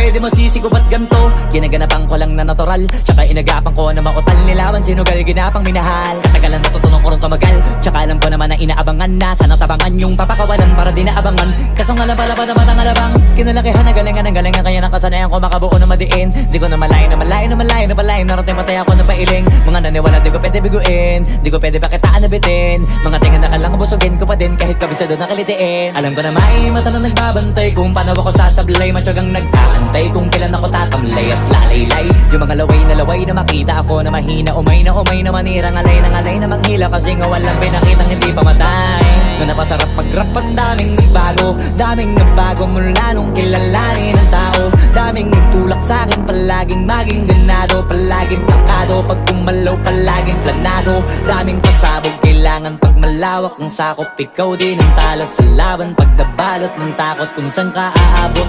pwede mo sisigo ba't ganto? Ginaganapan ko lang na natural, tsaka inagapan ko na mautal. Nilawan sinugal, ginapang minahal. Katagalan natutunan ko rin tumagal, tsaka alam ko naman na inaabangan na sana tabangan yung papakawalan para di naabangan. Kaso nga lang pala pa naman ang alabang kinalakihan na galingan kaya nakasanayan ko makabuo na madiin. Di ko na malayo na malayo na malayo na palayo. Narating patay ako na pailing. Mga naniwala di ko pwede biguin, di ko pwede pakitaan na bitin. Mga tingan na kalang busugin ko pa din kahit kabisado na kalitiin. Alam ko na may mata na nagbabantay kung paano ako sasablay. Matyagang nag-aantay kung kailan ako tatamlay at lalaylay. Yung mga laway na makita ako na mahina. Umay na manira, ngalay na manghila. Kasi nga walang pinakitang hindi pamatay. Na napasarap mag-rap ang daming nagbago mula nung kilalanin ang tao. Daming nagtulak sa'kin, palaging maging ganado. Palaging plakado, pag kumalaw palaging planado. Daming pasabog, kailangan pag malawak ang sakop. Ikaw din ang talo sa laban, pag nabalot ng takot kung saan ka aabot.